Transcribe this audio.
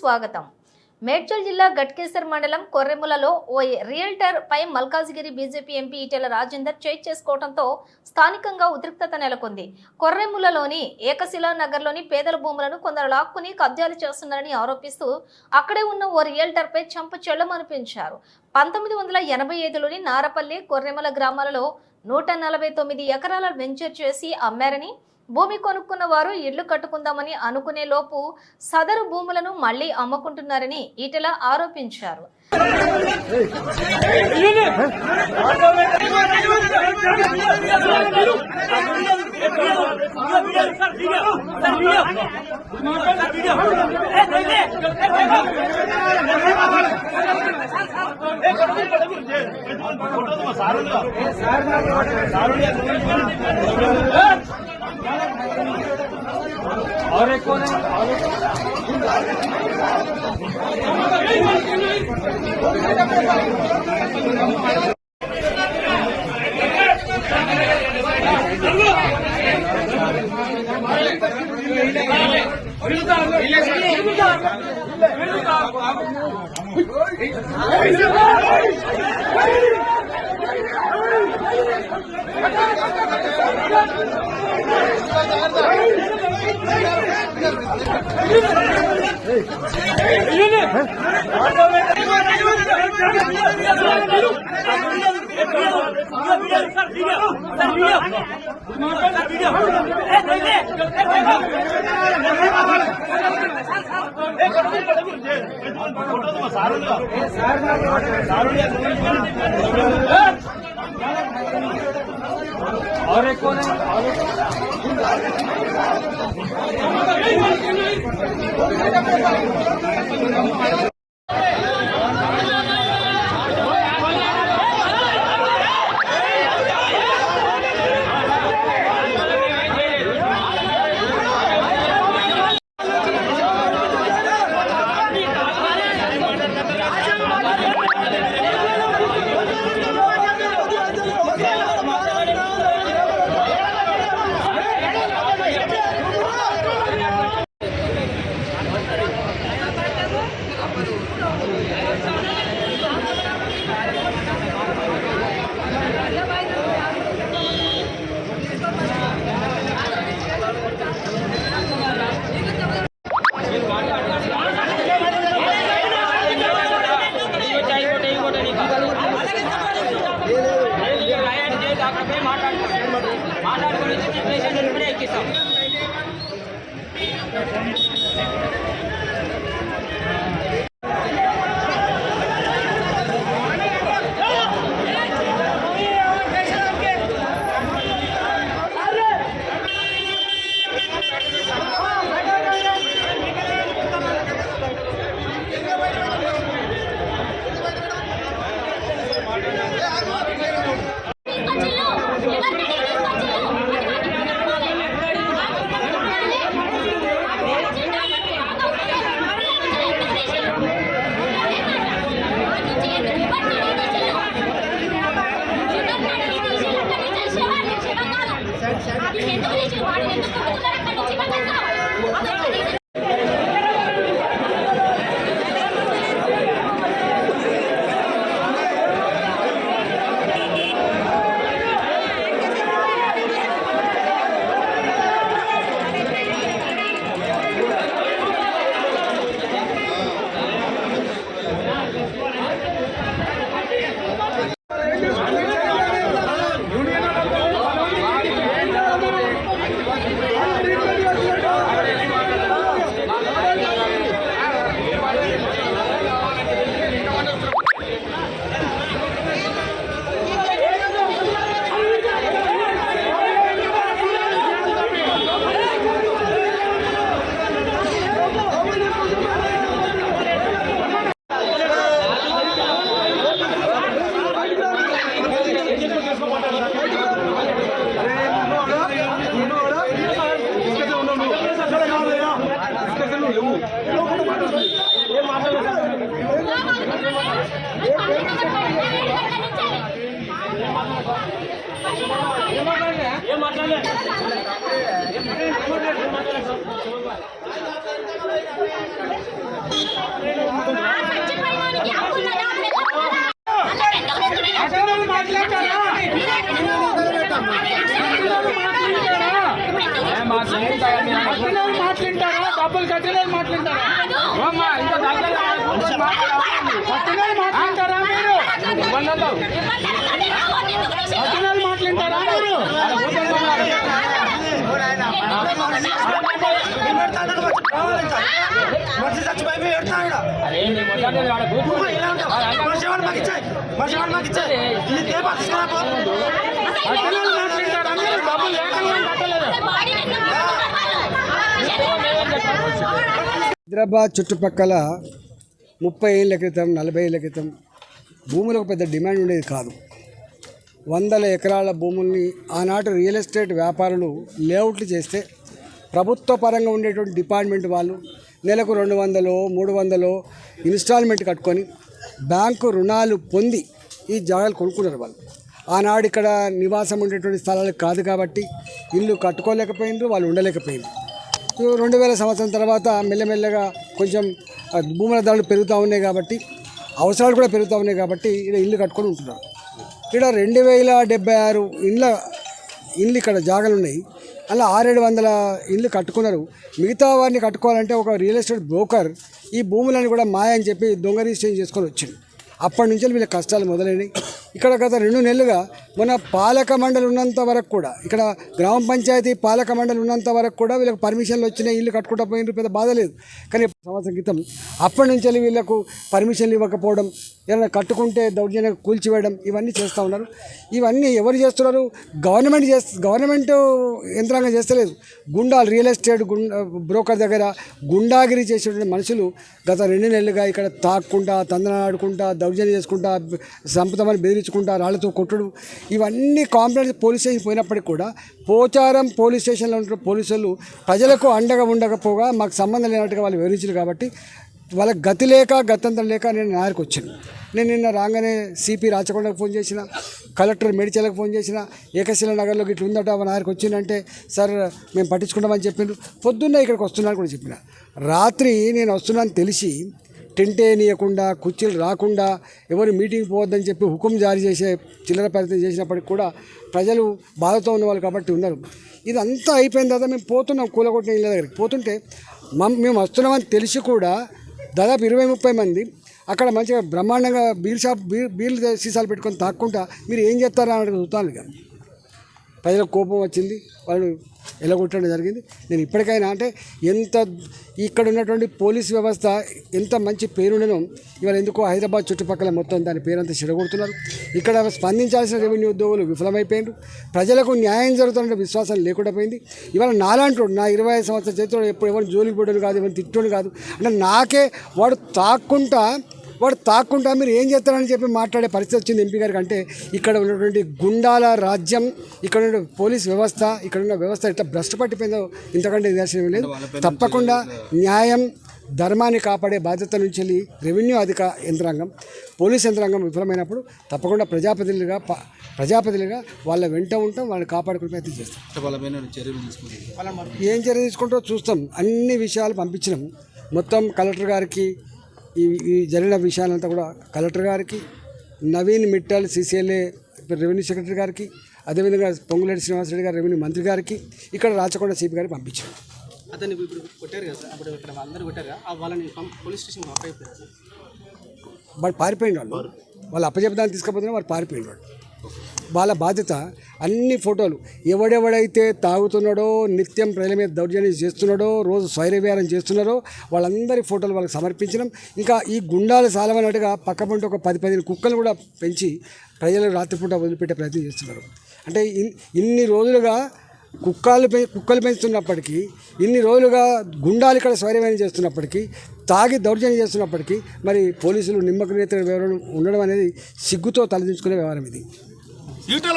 స్వాగతం. మేడ్చల్ జిల్లా గట్కేసర్ మండలం కొర్రెములలో ఓ రియల్టర్ పై మల్కాజిగిరి బీజేపీ ఎంపీ ఈటెల రాజేందర్ చేయి చేసుకోవడంతో స్థానికంగా ఉద్రిక్తత నెలకొంది. కొర్రెములలోని ఏకశిలా నగర్లోని పేదల భూములను కొందరు లాక్కుని కబ్జాలు చేస్తున్నారని ఆరోపిస్తూ అక్కడే ఉన్న ఓ రియల్టర్ పై చంప చెళ్లమనిపించారు. 1985లోని నారపల్లి కొర్రెముల గ్రామాలలో 149 ఎకరాల వెంచర్ చేసి అమ్మారని, భూమి కొనుక్కున్న వారు ఇళ్లు కట్టుకుందామని అనుకునే లోపు సదరు భూములను మళ్లీ అమ్ముకుంటున్నారని ఈటెల ఆరోపించారు. और एक कौन है? और एक कौन है? మాట్లాడతారా డబ్బులు కట్టిన మాట్లాడతారా మాట్లాడతారా మీరు మాట్లాడతారా హైదరాబాద్ చుట్టుపక్కల 30 ఏళ్ళ క్రితం 40 ఏళ్ళ క్రితం భూములకు పెద్ద డిమాండ్ ఉండేది కాదు. వందల ఎకరాల భూముల్ని ఆనాటి రియల్ ఎస్టేట్ వ్యాపారులు లేఅవుట్లు చేస్తే ప్రభుత్వ పరంగా ఉండేటువంటి డిపార్ట్మెంట్ వాళ్ళు నెలకు 200 300 ఇన్స్టాల్మెంట్ కట్టుకొని బ్యాంకు రుణాలు పొంది ఈ జాగాలు కొనుక్కున్నారు వాళ్ళు. ఆనాడు ఇక్కడ నివాసం ఉండేటువంటి స్థలాలు కాదు కాబట్టి ఇల్లు కట్టుకోలేకపోయినారు, వాళ్ళు ఉండలేకపోయింది. 2000 సంవత్సరం తర్వాత మెల్లమెల్లగా కొంచెం భూముల ధరలు పెరుగుతూ ఉన్నాయి కాబట్టి అవసరాలు కూడా పెరుగుతూ ఉన్నాయి కాబట్టి ఇక్కడ ఇల్లు కట్టుకొని ఉంటున్నారు. ఇక్కడ 2076 ఇండ్లు ఇక్కడ జాగాలు ఉన్నాయి. అలా 600-700 ఇండ్లు కట్టుకున్నారు. మిగతా వారిని కట్టుకోవాలంటే ఒక రియల్ ఎస్టేట్ బ్రోకర్ ఈ భూములను కూడా మాయ అని చెప్పి దొంగ రిజిస్ట్రేషన్ చేసుకొని వచ్చింది. అప్పటి నుంచి వీళ్ళ కష్టాలు మొదలైనవి. ఇక్కడ గత 2 నెలలుగా మన పాలక మండలి ఉన్నంత వరకు కూడా ఇక్కడ గ్రామ పంచాయతీ పాలక మండలి ఉన్నంత వరకు కూడా వీళ్ళకి పర్మిషన్లు వచ్చినాయి, ఇల్లు కట్టుకుంటూ పోయినారు, పెద్ద బాధ లేదు. కానీ సంవత్సరం క్రితం అప్పటి నుంచి వీళ్ళకు పర్మిషన్లు ఇవ్వకపోవడం, ఏదైనా కట్టుకుంటే దౌర్జన్యంగా కూల్చివేయడం ఇవన్నీ చేస్తూ ఉన్నారు. ఇవన్నీ ఎవరు చేస్తున్నారు? గవర్నమెంట్ యంత్రాంగం చేస్తలేదు. గుండాలు రియల్ ఎస్టేట్ బ్రోకర్ దగ్గర గుండాగిరి చేసేటువంటి మనుషులు గత 2 నెలలుగా ఇక్కడ తాక్కుంటా, తందనాడుకుంటా, దౌర్జన్యం చేసుకుంటా, సంపదమని బెదిరించుకుంటా, రాళ్లతో కొట్టుడు ఇవన్నీ కాంప్లైంట్స్ పోలీస్ స్టేషన్ పోయినప్పటికీ కూడా పోచారం పోలీస్ స్టేషన్లో ఉంటున్న పోలీసులు ప్రజలకు అండగా ఉండకపోగా మాకు సంబంధం లేనట్టుగా వాళ్ళు వివరించారు. కాబట్టి వాళ్ళకి గతి లేక గత్యంతరం లేక నేను నాయకు వచ్చాను. నేను నిన్న రాగానే సిపి రాచకొండకు ఫోన్ చేసిన, కలెక్టర్ మేడిచలకు ఫోన్ చేసిన, ఏకశిల నగర్లో ఇట్లా ఉందట మా నాయకు వచ్చిందంటే సార్ మేము పట్టించుకుంటామని చెప్పిండ్రు. పొద్దున్నే ఇక్కడికి వస్తున్నాను కూడా చెప్పిన. రాత్రి నేను వస్తున్నాను తెలిసి టెంట్ వేయకుండా, కుర్చీలు రాకుండా, ఎవరు మీటింగ్ పోవద్దని చెప్పి హుకుం జారీ చేసే చిల్లర ప్రయత్నం చేసినప్పటికి కూడా ప్రజలు బాధతో ఉన్నవాళ్ళు కాబట్టి ఉన్నారు. ఇదంతా అయిపోయిన తర్వాత మేము పోతున్నాం కూలగొట్టిన ఇళ్ళ దగ్గరికి. పోతుంటే మేము వస్తున్నామని తెలిసి కూడా దాదాపు 20-30 మంది అక్కడ మంచిగా బ్రహ్మాండంగా బీర్లు సీసాలు పెట్టుకొని తాక్కుంటా మీరు ఏం చేస్తారా అని చూస్తాను. ఇక ప్రజలకు కోపం వచ్చింది, వాళ్ళు ఎలగొట్టడం జరిగింది. నేను ఇప్పటికైనా అంటే ఎంత ఇక్కడ ఉన్నటువంటి పోలీస్ వ్యవస్థ ఎంత మంచి పేరుండనో ఇవాళ ఎందుకో హైదరాబాద్ చుట్టుపక్కల మొత్తం దాని పేరంతా చెడగొడుతున్నారు. ఇక్కడ స్పందించాల్సిన రెవెన్యూ ఉద్యోగులు విఫలమైపోయింది. ప్రజలకు న్యాయం జరుగుతున్న విశ్వాసం లేకుండా పోయింది. ఇవాళ నాలాంటి నా 25 సంవత్సరాల చేతిలో ఎప్పుడు ఎవరు జోలికి పోవడం కాదు, ఎవరు తిట్టడం కాదు అంటే నాకే వాడు తాక్కుంటా మీరు ఏం చేస్తారని చెప్పి మాట్లాడే పరిస్థితి వచ్చింది ఎంపీ గారికి. అంటే ఇక్కడ ఉన్నటువంటి గుండాల రాజ్యం, ఇక్కడ ఉన్న పోలీస్ వ్యవస్థ, ఇక్కడ ఉన్న వ్యవస్థ ఇట్లా భ్రష్టు పట్టిపోయిందో ఇంతకంటే నిదర్శనం లేదు. తప్పకుండా న్యాయం ధర్మాన్ని కాపాడే బాధ్యత నుంచి వెళ్ళి రెవెన్యూ యంత్రాంగం, పోలీస్ యంత్రాంగం విఫలమైనప్పుడు తప్పకుండా ప్రజాప్రతినిధులుగా వాళ్ళ వెంట ఉంటాం, వాళ్ళని కాపాడుకునే ప్రయత్నం చేస్తాం. ఏం చర్య తీసుకుంటారో చూస్తాం. అన్ని విషయాలు పంపించినాం మొత్తం కలెక్టర్ గారికి. ఈ జరిగిన విషయాలంతా కూడా కలెక్టర్ గారికి, Naveen Mittal CCLA revenue secretary గారికి, అదేవిధంగా పొంగులేటి శ్రీనివాసరెడ్డి గారు రెవెన్యూ మంత్రి గారికి, ఇక్కడ రాచకొండ సిపి గారికి పంపించారు. అతన్ని ఇప్పుడు కొట్టారు కదా సార్, అప్పుడు ఇక్కడ అందరూ కొట్టారు కదా, వాళ్ళని పోలీస్ స్టేషన్ అప్పయిపోయారు. వాడు పారిపోయిన వాళ్ళు అప్పచెప్పదాన్ని తీసుకుపోతున్నా వాడు పారిపోయిన వాడు. వాళ్ళ బాధ్యత అన్ని ఫోటోలు ఎవడెవడైతే తాగుతున్నాడో, నిత్యం ప్రజల మీద దౌర్జన్యం చేస్తున్నాడో, రోజు స్వైరవ్యారం చేస్తున్నారో వాళ్ళందరి ఫోటోలు వాళ్ళకి సమర్పించడం. ఇంకా ఈ గుండాలు సాలవన్నట్టుగా పక్కపంట ఒక 10-15 కుక్కలు కూడా పెంచి ప్రజలు రాత్రిపూట వదిలిపెట్టే ప్రయత్నం చేస్తున్నారు. అంటే ఇన్ని రోజులుగా కుక్కలు పెంచుతున్నప్పటికీ, ఇన్ని రోజులుగా గుండాలు ఇక్కడ స్వైరవ్యారం చేస్తున్నప్పటికీ, తాగి దౌర్జన్యం చేస్తున్నప్పటికీ మరి పోలీసులు నిమ్మక నేత ఉండడం అనేది సిగ్గుతో తలదించుకునే వ్యవహారం ఇది.